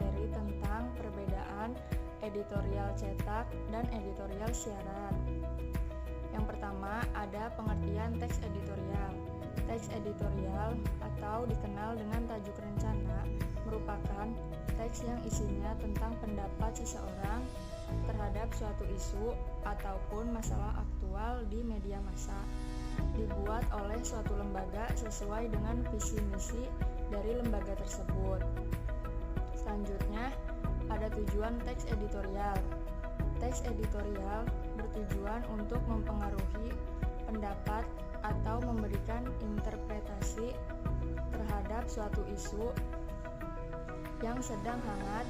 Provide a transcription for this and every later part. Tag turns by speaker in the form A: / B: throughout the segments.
A: materi tentang perbedaan editorial cetak dan editorial siaran. Yang pertama ada pengertian teks editorial. Teks editorial atau dikenal dengan tajuk rencana merupakan teks yang isinya tentang pendapat seseorang terhadap suatu isu ataupun masalah aktual di media massa, dibuat oleh suatu lembaga sesuai dengan visi misi dari lembaga tersebut. Selanjutnya, ada tujuan teks editorial. Teks editorial bertujuan untuk mempengaruhi pendapat atau memberikan interpretasi terhadap suatu isu yang sedang hangat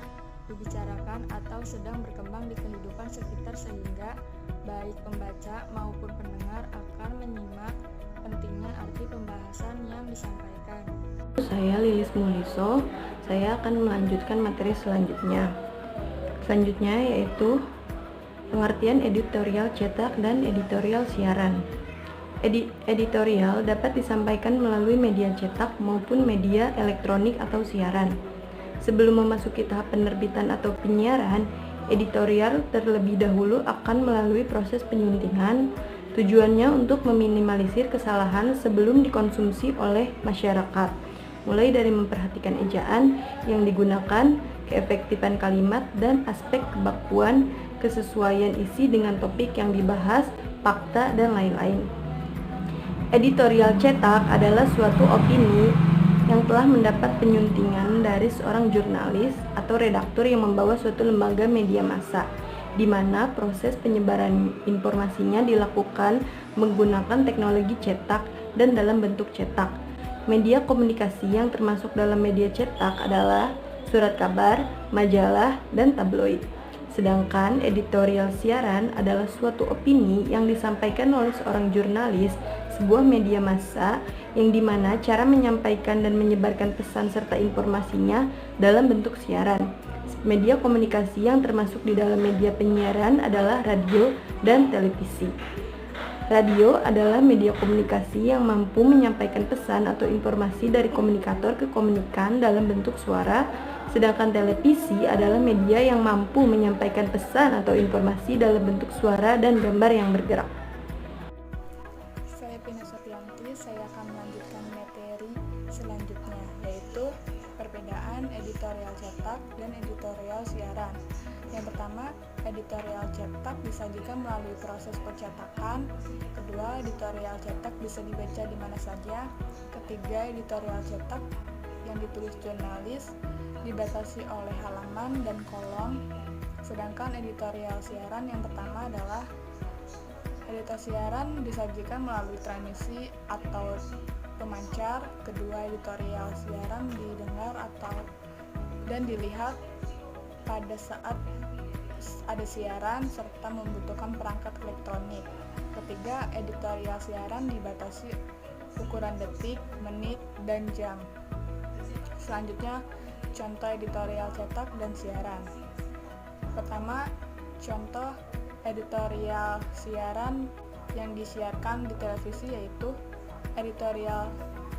A: dibicarakan atau sedang berkembang di kehidupan sekitar, sehingga baik pembaca maupun pendengar akan menyimak pentingnya arti pembahasan yang disampaikan.
B: Saya Lilis Muliso, saya akan melanjutkan materi selanjutnya. Selanjutnya yaitu pengertian editorial cetak dan editorial siaran. Editorial dapat disampaikan melalui media cetak maupun media elektronik atau siaran. Sebelum memasuki tahap penerbitan atau penyiaran, editorial terlebih dahulu akan melalui proses penyuntingan. Tujuannya untuk meminimalisir kesalahan sebelum dikonsumsi oleh masyarakat, mulai dari memperhatikan ejaan yang digunakan, keefektifan kalimat, dan aspek kebakuan, kesesuaian isi dengan topik yang dibahas, fakta, dan lain-lain. Editorial cetak adalah suatu opini yang telah mendapat penyuntingan dari seorang jurnalis atau redaktur yang membawa suatu lembaga media massa, di mana proses penyebaran informasinya dilakukan menggunakan teknologi cetak dan dalam bentuk cetak. Media komunikasi yang termasuk dalam media cetak adalah surat kabar, majalah, dan tabloid. Sedangkan editorial siaran adalah suatu opini yang disampaikan oleh seorang jurnalis sebuah media massa yang dimana cara menyampaikan dan menyebarkan pesan serta informasinya dalam bentuk siaran. Media komunikasi yang termasuk di dalam media penyiaran adalah radio dan televisi. Radio adalah media komunikasi yang mampu menyampaikan pesan atau informasi dari komunikator ke komunikan dalam bentuk suara, sedangkan televisi adalah media yang mampu menyampaikan pesan atau informasi dalam bentuk suara dan gambar yang bergerak.
A: Saya Pina Sofianti, saya akan melanjutkan materi selanjutnya, yaitu perbedaan editorial cetak dan editorial siaran. Yang pertama, editorial cetak disajikan melalui proses percetakan. Kedua, editorial cetak bisa dibaca di mana saja. Ketiga, editorial cetak yang ditulis jurnalis dibatasi oleh halaman dan kolom. Sedangkan editorial siaran yang pertama adalah editorial siaran disajikan melalui transmisi atau pemancar. Kedua, editorial siaran didengar dan dilihat pada saat ada siaran serta membutuhkan perangkat elektronik. Ketiga, editorial siaran dibatasi ukuran detik, menit, dan jam. Selanjutnya, contoh editorial cetak dan siaran. Pertama, contoh editorial siaran yang disiarkan di televisi yaitu editorial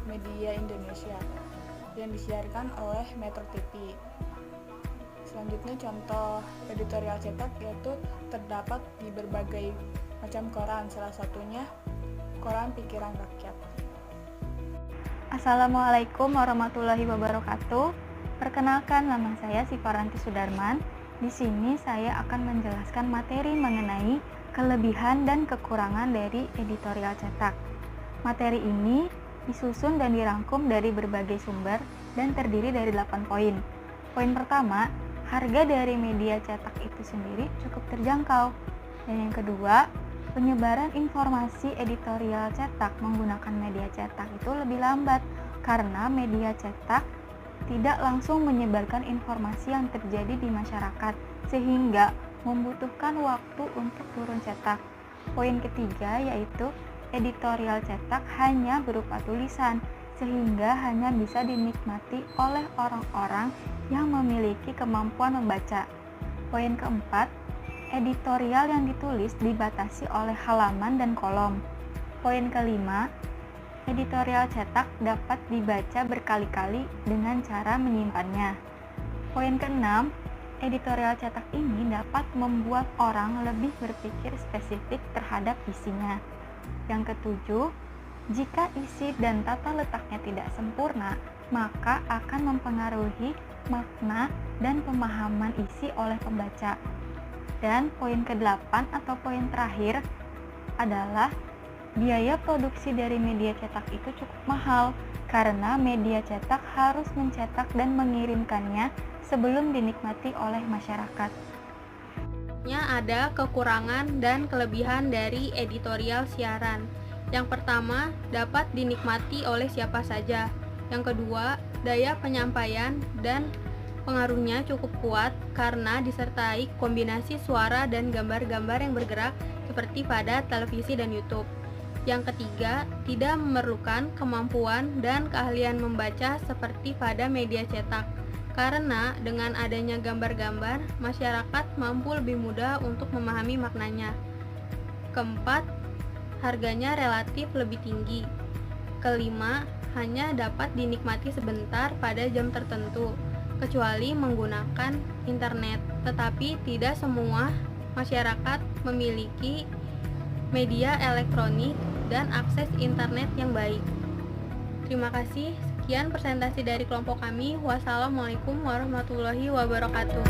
A: Media Indonesia yang disiarkan oleh Metro TV. Selanjutnya contoh editorial cetak yaitu terdapat di berbagai macam koran, salah satunya Koran Pikiran Rakyat.
C: Assalamualaikum warahmatullahi wabarakatuh. Perkenalkan, nama saya Sifaranti Sudarman. Di sini saya akan menjelaskan materi mengenai kelebihan dan kekurangan dari editorial cetak. Materi ini disusun dan dirangkum dari berbagai sumber dan terdiri dari 8 poin. Poin pertama, harga dari media cetak itu sendiri cukup terjangkau. Dan yang kedua, penyebaran informasi editorial cetak menggunakan media cetak itu lebih lambat karena media cetak tidak langsung menyebarkan informasi yang terjadi di masyarakat sehingga membutuhkan waktu untuk turun cetak. Poin ketiga yaitu editorial cetak hanya berupa tulisan sehingga hanya bisa dinikmati oleh orang-orang yang memiliki kemampuan membaca. Poin keempat, editorial yang ditulis dibatasi oleh halaman dan kolom. Poin kelima, editorial cetak dapat dibaca berkali-kali dengan cara menyimpannya. Poin keenam, editorial cetak ini dapat membuat orang lebih berpikir spesifik terhadap isinya. Yang ketujuh, jika isi dan tata letaknya tidak sempurna, maka akan mempengaruhi makna dan pemahaman isi oleh pembaca. Dan poin ke-8 atau poin terakhir adalah biaya produksi dari media cetak itu cukup mahal karena media cetak harus mencetak dan mengirimkannya sebelum dinikmati oleh masyarakat.
D: Ada kekurangan dan kelebihan dari editorial siaran. Yang pertama, dapat dinikmati oleh siapa saja. Yang kedua, daya penyampaian dan pengaruhnya cukup kuat karena disertai kombinasi suara dan gambar-gambar yang bergerak seperti pada televisi dan YouTube. Yang ketiga, tidak memerlukan kemampuan dan keahlian membaca seperti pada media cetak. Karena dengan adanya gambar-gambar, masyarakat mampu lebih mudah untuk memahami maknanya. Keempat, harganya relatif lebih tinggi. Kelima, hanya dapat dinikmati sebentar pada jam tertentu, kecuali menggunakan internet. Tetapi tidak semua masyarakat memiliki media elektronik dan akses internet yang baik. Terima kasih. Sekian presentasi dari kelompok kami. Wassalamualaikum warahmatullahi wabarakatuh.